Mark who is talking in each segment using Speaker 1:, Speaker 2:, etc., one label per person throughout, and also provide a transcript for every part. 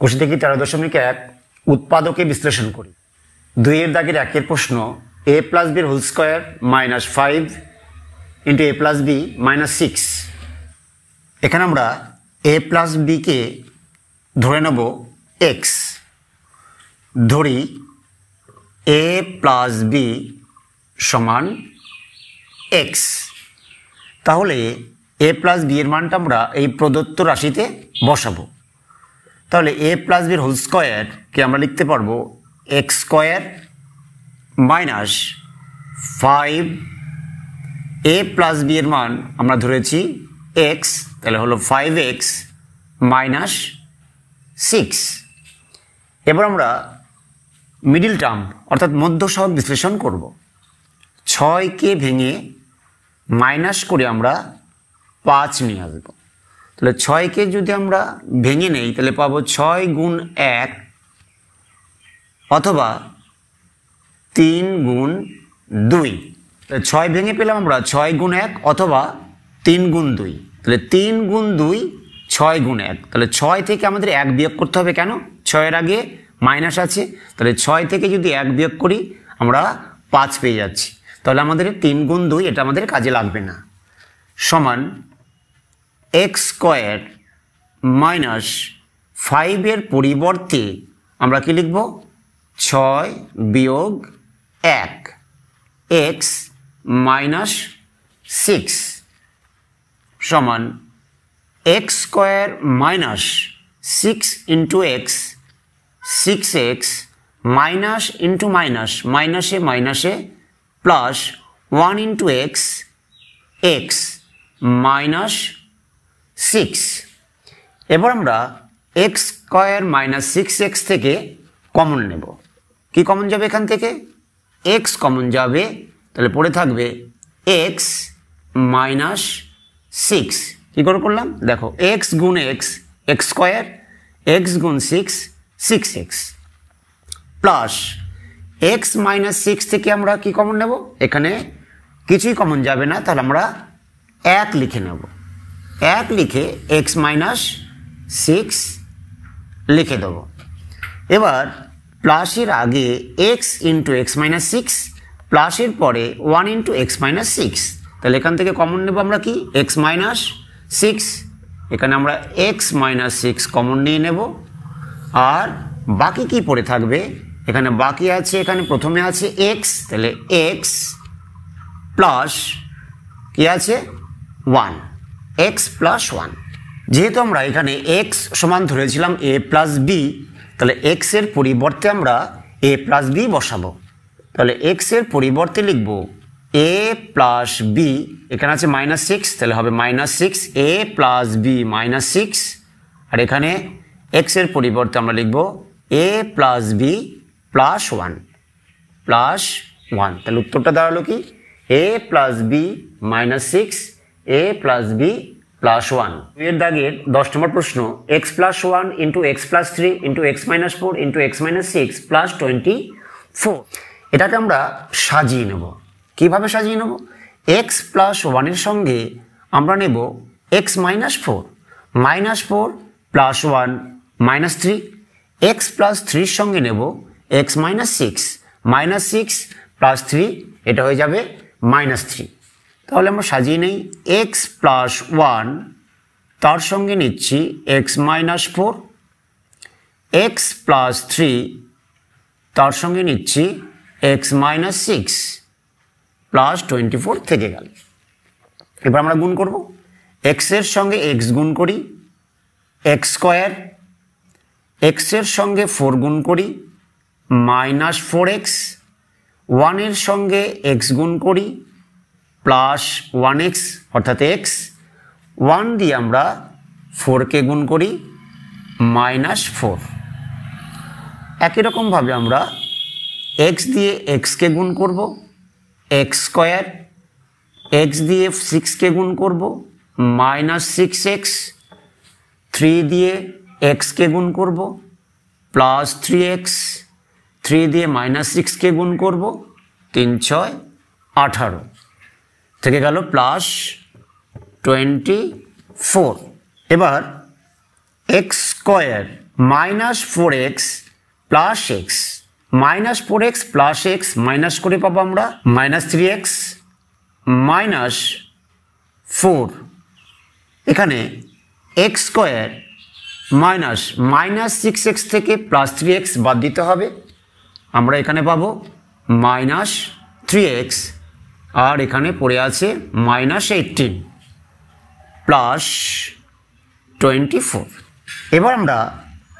Speaker 1: বসে দেখি 13.1 উৎপাদকে বিশ্লেষণ করি। 2 এর দাগের 1 এর প্রশ্ন a plus B whole square minus 5 into a plus B minus 6। এখানে আমরা a প্লাস বিকে ধরে নেব x, ধরি a প্লাস বি সমান x। তাহলে a প্লাস বি এর মানটা আমরা এই প্রদত্ত রাশিতে বসাবো। তাহলে a প্লাস বির হোল স্কোয়ারকে আমরা লিখতে পারবো x square minus 5। a plus B এর মান আমরা ধরেছি x, তাহলে হলো 5x মাইনাস 6। এবার আমরা মিডিল টার্ম অর্থাৎ মধ্য সহগ বিশ্লেষণ করব। 6কে ভেঙে মাইনাস করে আমরা 5 নিয়ে আসবো। তাহলে 6কে যদি আমরা ভেঙে নেই তাহলে পাবো 6 গুণ 1 অথবা 3 গুণ 2। তাহলে 6 ভেঙে পেলাম আমরা 6 গুণ 1 অথবা 3 গুণ 2। তাহলে 3 গুণ 2 6 গুণ 1। তাহলে 6 থেকে আমাদের 1 বিয়োগ করতে হবে, কেন? 6 এর আগে মাইনাস আছে। তাহলে 6 থেকে যদি 1 বিয়োগ করি আমরা 5 পেয়ে যাচ্ছি। তাহলে আমাদের 3 গুণ 2 এটা আমাদের কাজে লাগবে না। সমান x স্কোয়ার মাইনাস 5 এর পরিবর্তে আমরা কি লিখব? 6 বিয়োগ 1 x মাইনাস 6 সমান x square minus 6 into x 6x minus into minus মাইনাসে মাইনাসে plus 1 into x x minus 6। এবার আমরা x স্কোয়ার মাইনাস 6x থেকে কমন নেব। কি কমন যাবে এখান থেকে? x কমন যাবে। তাহলে পড়ে থাকবে x মাইনাস 6। কী করে করলাম দেখো, x গুণ x x স্কোয়ার, x গুণ 6 6x প্লাস x মাইনাস 6 থেকে আমরা কি কমন নেব? এখানে কিছুই কমন যাবে না, তাহলে আমরা 1 লিখে নেব। 1 লিখে x মাইনাস 6 লিখে দেব। এবার প্লাসের আগে x ইন্টু এক্স মাইনাস 6, প্লাসের পরে 1 ইন্টু এক্স মাইনাস 6। তাহলে এখান থেকে কমন নেব আমরা কি? x minus 6। এখানে আমরা x মাইনাস 6 কমন নিয়ে নেব। আর বাকি কি পড়ে থাকবে? এখানে বাকি আছে, এখানে প্রথমে আছে x, তাহলে x প্লাস কি আছে 1, x প্লাস 1। যেহেতু আমরা এখানে x সমান ধরেছিলাম a প্লাস বি, তাহলে x এর পরিবর্তে আমরা a প্লাস বি বসাবো। তাহলে x এর পরিবর্তে লিখব a প্লাস বি, এখানে আছে মাইনাস 6, তাহলে হবে minus 6 a plus B minus 6। আর এখানে x এর পরিবর্তে আমরা লিখব a plus B plus 1 plus 1। তাহলে উত্তরটা দাঁড়ালো কি? a plus B minus 6 a plus B plus 1। এর দাগের 10 নম্বর প্রশ্ন x plus 1 into x plus 3 into x minus 4 into x minus 6 plus 24। এটাকে আমরা সাজিয়ে নেব। কিভাবে সাজিয়ে নেব? x প্লাস 1 এর সঙ্গে আমরা নেব x minus 4, minus 4 plus 1 minus 3। x plus 3 সঙ্গে নেব x মাইনাস 6, মাইনাস 6 প্লাস 3, এটা হয়ে যাবে মাইনাস 3। তাহলে আমরা সাজিয়ে নেই x প্লাস 1, তার সঙ্গে নিচ্ছি x মাইনাস 4, x প্লাস 3, তার সঙ্গে নিচ্ছি x মাইনাস 6 প্লাস 24 থেকে গেল। এবার আমরা গুণ করব। x এর সঙ্গে x গুণ করি x স্কোয়ার, x এর সঙ্গে 4 গুণ করি মাইনাস 4x, 1 এর সঙ্গে x গুণ করি প্লাস 1x অর্থাৎ x, 1 দিয়ে আমরা 4কে গুণ করি মাইনাস 4। একই রকমভাবে আমরা x দিয়ে xকে গুণ করব x স্কোয়ার, x দিয়ে 6কে গুণ করব মাইনাস 6x, 3 দিয়ে xকে গুণ করব প্লাস 3x, 3 দিয়ে মাইনাস 6কে গুণ করব 3 6 18 থেকে গেল প্লাস 24। এবার x square minus 4x plus x, minus 4x plus x minus করে পাবো আমরা মাইনাস 3x মাইনাস 4, এখানে x square minus minus 6x থেকে প্লাস 3x বাদ দিতে হবে, আমরা এখানে পাবো মাইনাস 3x, আর এখানে পড়ে আছে মাইনাস 18 প্লাস 24। এবার আমরা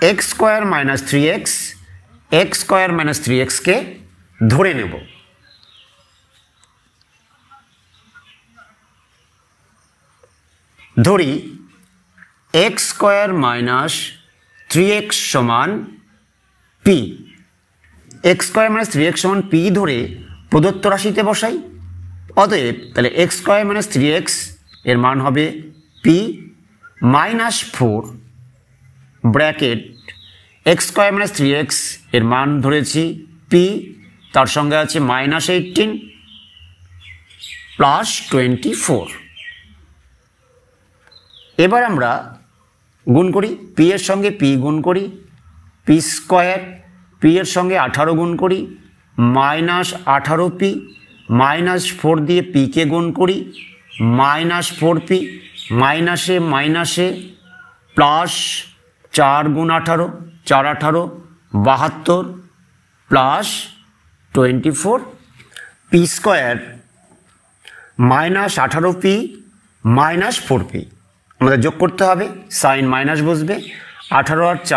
Speaker 1: x square minus 3x x square minus 3xকে ধরে নেব। ধরি এক্স স্কোয়ার মাইনাস 3x সমান P, x square minus 3x সমান পি ধরে প্রদত্ত রাশিতে বসাই। অতএব তাহলে এক্স স্কোয়ার মাইনাস 3x এর মান হবে P minus 4 bracket x square minus 3x এর মান ধরেছি পি, তার সঙ্গে আছে মাইনাস 18 প্লাস 24। এবার আমরা গুণ করি, পি এর সঙ্গে পি গুণ করি, পি স্কোয়ার, পি এর সঙ্গে 18 গুণ করি মাইনাস 18p, মাইনাস 4 দিয়ে পিকে গুণ করি মাইনাস 4p, মাইনাসে মাইনাসে প্লাস 4 গুণ 18, 4 18 72 plus 24, P square minus 18p minus 4p, আমাদের যোগ করতে হবে, সাইন মাইনাস বসবে, 18 আর 4